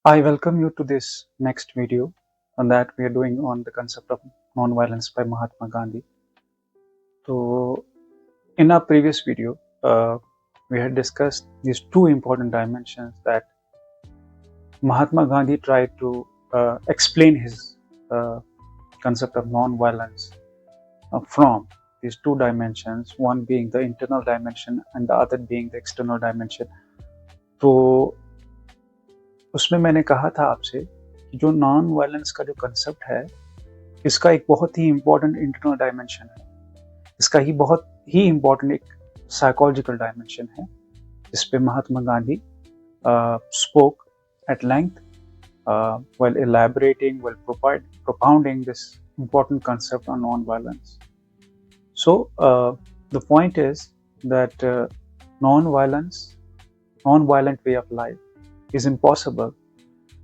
I welcome you to this next video on that we are doing on the concept of non-violence by Mahatma Gandhi. So in our previous video, we had discussed these two important dimensions that Mahatma Gandhi tried to explain his concept of non-violence from these two dimensions, one being the internal dimension and the other being the external dimension. तो उसमें मैंने कहा था आपसे कि जो non violence का जो कंसेप्ट है इसका एक बहुत ही इम्पोर्टेंट इंटरनल डायमेंशन है, इसका ही बहुत ही इम्पोर्टेंट एक साइकोलॉजिकल डायमेंशन है जिस पे Mahatma Gandhi spoke at length while elaborating, while propounding this important concept on non-violence. So the point is that non-violent way of life is impossible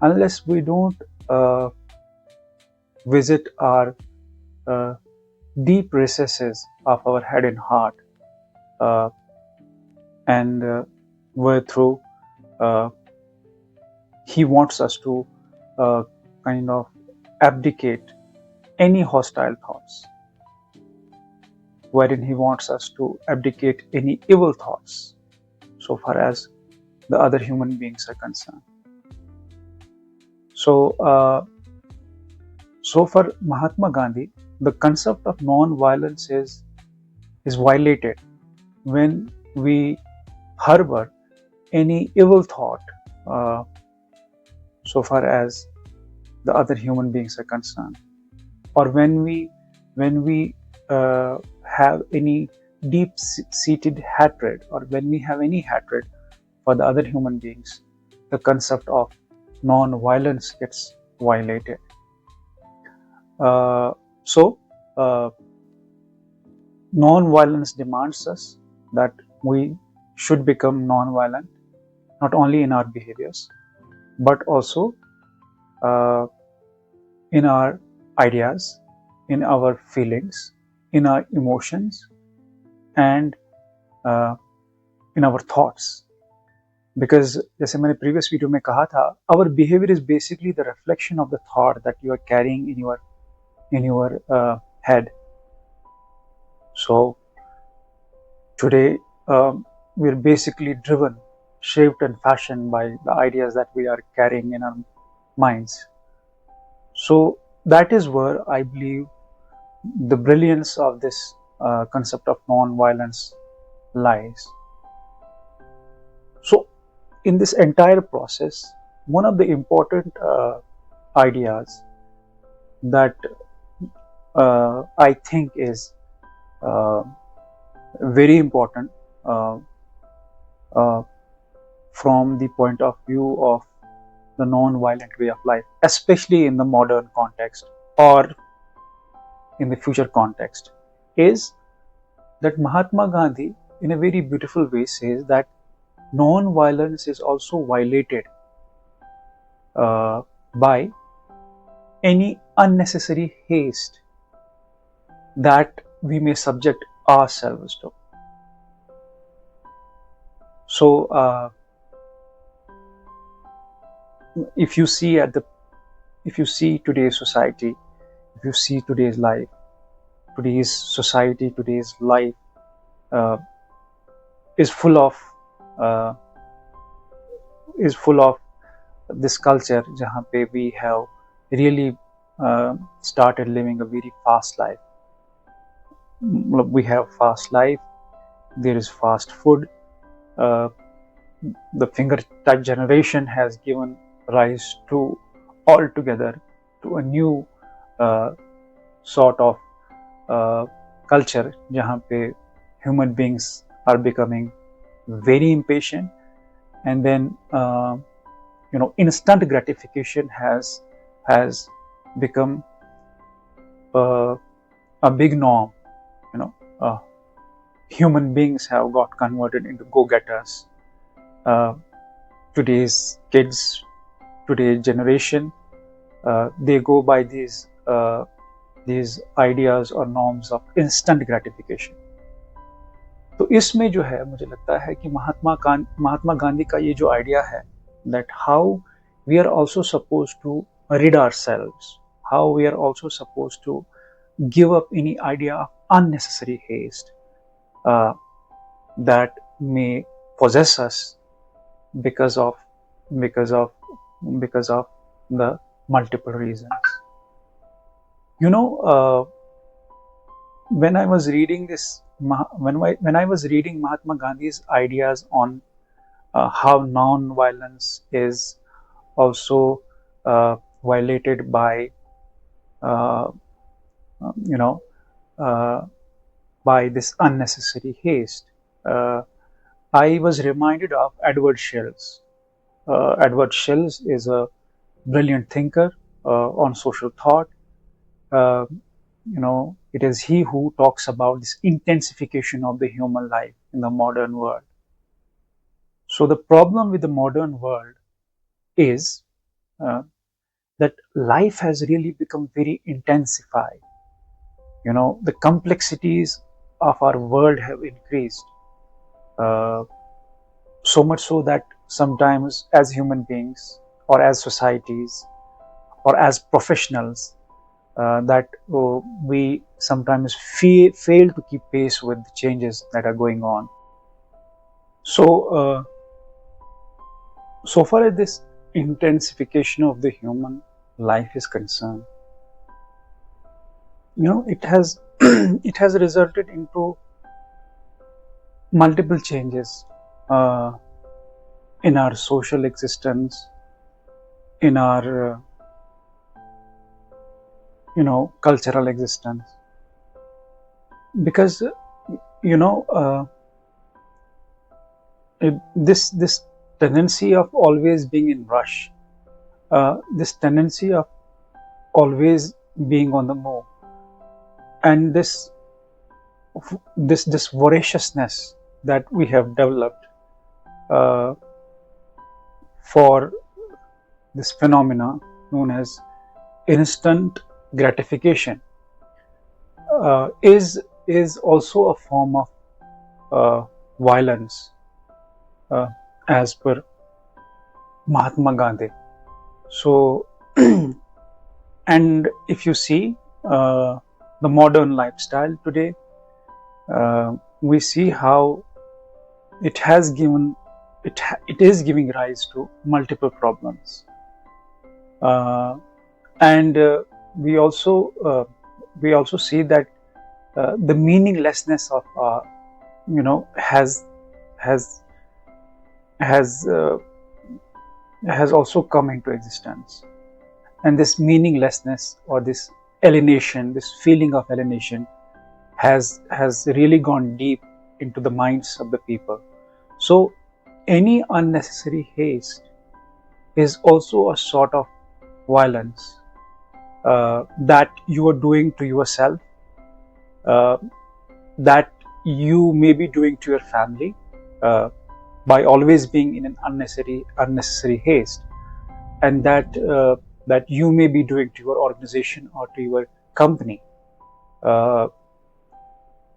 unless we don't visit our deep recesses of our head and heart, and where through he wants us to kind of abdicate any hostile thoughts, wherein he wants us to abdicate any evil thoughts so far as the other human beings are concerned. So for Mahatma Gandhi, the concept of non-violence is violated when we harbor any evil thought so far as the other human beings are concerned, or when we have any deep-seated hatred, or when we have any hatred for the other human beings, the concept of non-violence gets violated. Non-violence demands us that we should become non-violent, not only in our behaviors, but also in our ideas, in our feelings, in our emotions, and in our thoughts. Because जैसे मैंने previous video में कहा था, our behavior is basically the reflection of the thought that you are carrying in your head. So today we are basically driven, shaped and fashioned by the ideas that we are carrying in our minds. So that is where I believe the brilliance of this concept of non-violence lies. So in this entire process, one of the important ideas that I think is very important from the point of view of the non-violent way of life, especially in the modern context or in the future context, is that Mahatma Gandhi in a very beautiful way says that non-violence is also violated by any unnecessary haste that we may subject ourselves to. So if you see today's society, if you see today's life, today's life is full of this culture जहाँ पे we have really started living a very fast life. We have fast life, there is fast food, the finger touch generation has given rise to altogether to a new sort of culture जहाँ पे human beings are becoming very impatient, and then instant gratification has become a big norm. Human beings have got converted into go-getters. Today's kids, today's generation, they go by these ideas or norms of instant gratification. तो इसमें जो है मुझे लगता है कि महात्मा गांधी का ये जो आइडिया है that how we are also supposed to rid ourselves, how we are also supposed to give up any idea of unnecessary haste uh, that may possess us because of because of because of the multiple reasons. You know, when I was reading this, when I was reading Mahatma Gandhi's ideas on how non-violence is also violated by uh, you know uh, by this unnecessary haste, uh, I was reminded of Edward Shell's. Edward Shell's is a brilliant thinker on social thought. Uh, it is he who talks about this intensification of the human life in the modern world. So the problem with the modern world is uh, that life has really become very intensified. The complexities of our world have increased, uh, so much so that sometimes as human beings or as societies or as professionals, that we sometimes fail to keep pace with the changes that are going on. So far as this intensification of the human life is concerned, it has it has resulted into multiple changes uh, in our social existence, in our cultural existence, because this tendency of always being in rush, this tendency of always being on the move, and this voraciousness that we have developed for this phenomena known as instant gratification is also a form of violence, as per Mahatma Gandhi. So, and if you see the modern lifestyle today, we see how it is giving rise to multiple problems, and we also see that the meaninglessness of has also come into existence, and this meaninglessness or this alienation, this feeling of alienation, has really gone deep into the minds of the people. So any unnecessary haste is also a sort of violence that you are doing to yourself, that you may be doing to your family by always being in an unnecessary haste, and that you may be doing to your organization or to your company.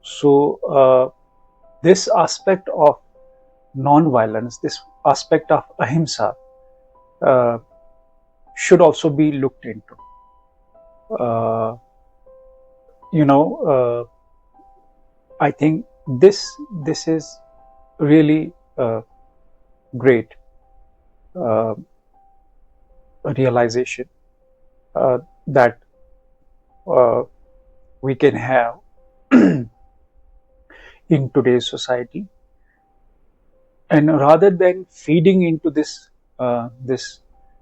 So this aspect of non-violence, this aspect of ahimsa, should also be looked into. I think this is really great realization that we can have in today's society, and rather than feeding into this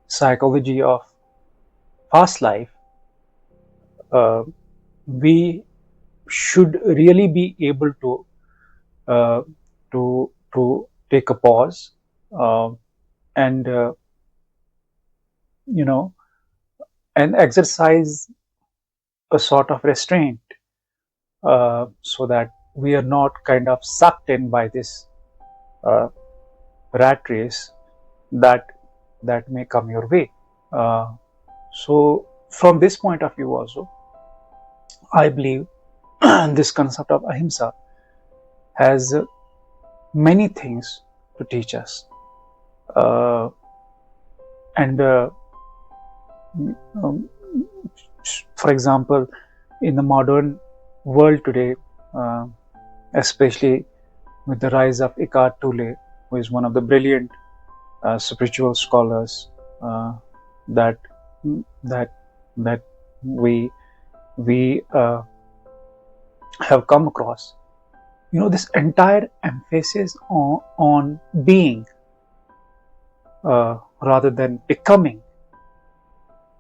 psychology of past life, we should really be able to take a pause and and exercise a sort of restraint, so that we are not kind of sucked in by this rat race that may come your way. So from this point of view also, I believe this concept of ahimsa has many things to teach us. And um, for example, in the modern world today, especially with the rise of Eckhart Tolle, who is one of the brilliant spiritual scholars that that that we have come across. This entire emphasis on being rather than becoming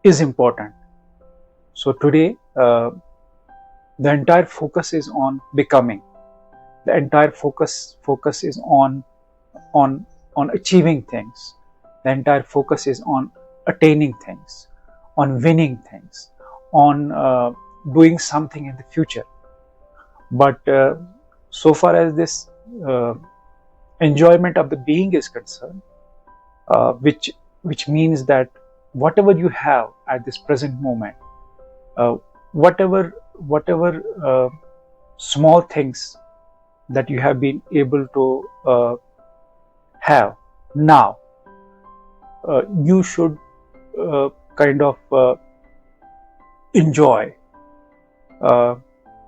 is important. So today, the entire focus is on becoming. The entire focus is on achieving things. The entire focus is on attaining things, on winning things, on doing something in the future. But so far as this enjoyment of the being is concerned, which means that whatever you have at this present moment, whatever small things that you have been able to have now, you should kind of enjoy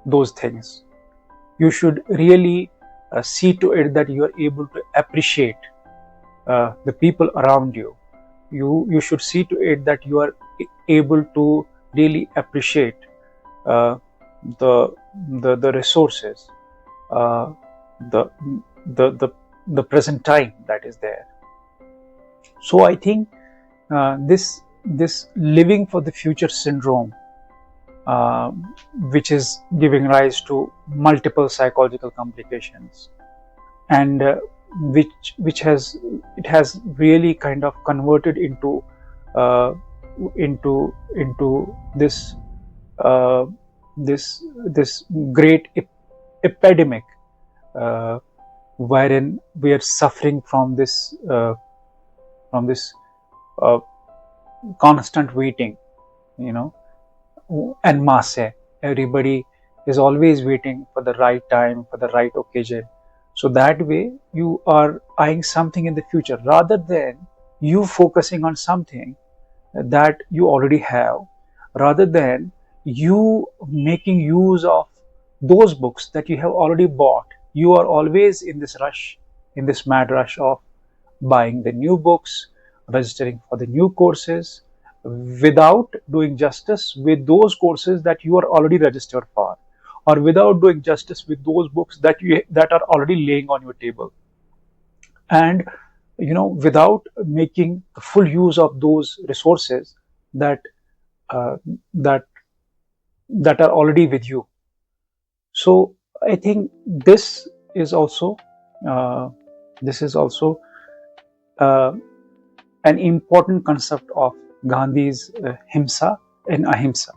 those things. You should really see to it that you are able to appreciate the people around you. You should see to it that you are able to really appreciate the resources, the present time that is there. So I think this living for the future syndrome, which is giving rise to multiple psychological complications, and which has really kind of converted into this this great epidemic, wherein we are suffering from this constant waiting, en masse. Everybody is always waiting for the right time, for the right occasion. So that way you are eyeing something in the future rather than you focusing on something that you already have, rather than you making use of those books that you have already bought. You are always in this rush, in this mad rush of buying the new books, registering for the new courses, without doing justice with those courses that you are already registered for, or without doing justice with those books that are already laying on your table, and without making full use of those resources that uh, that are already with you. So I think this is also uh, an important concept of Gandhi's himsa and ahimsa.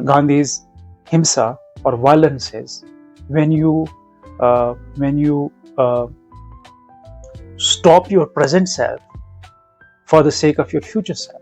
Gandhi's himsa or violence is when you stop your present self for the sake of your future self.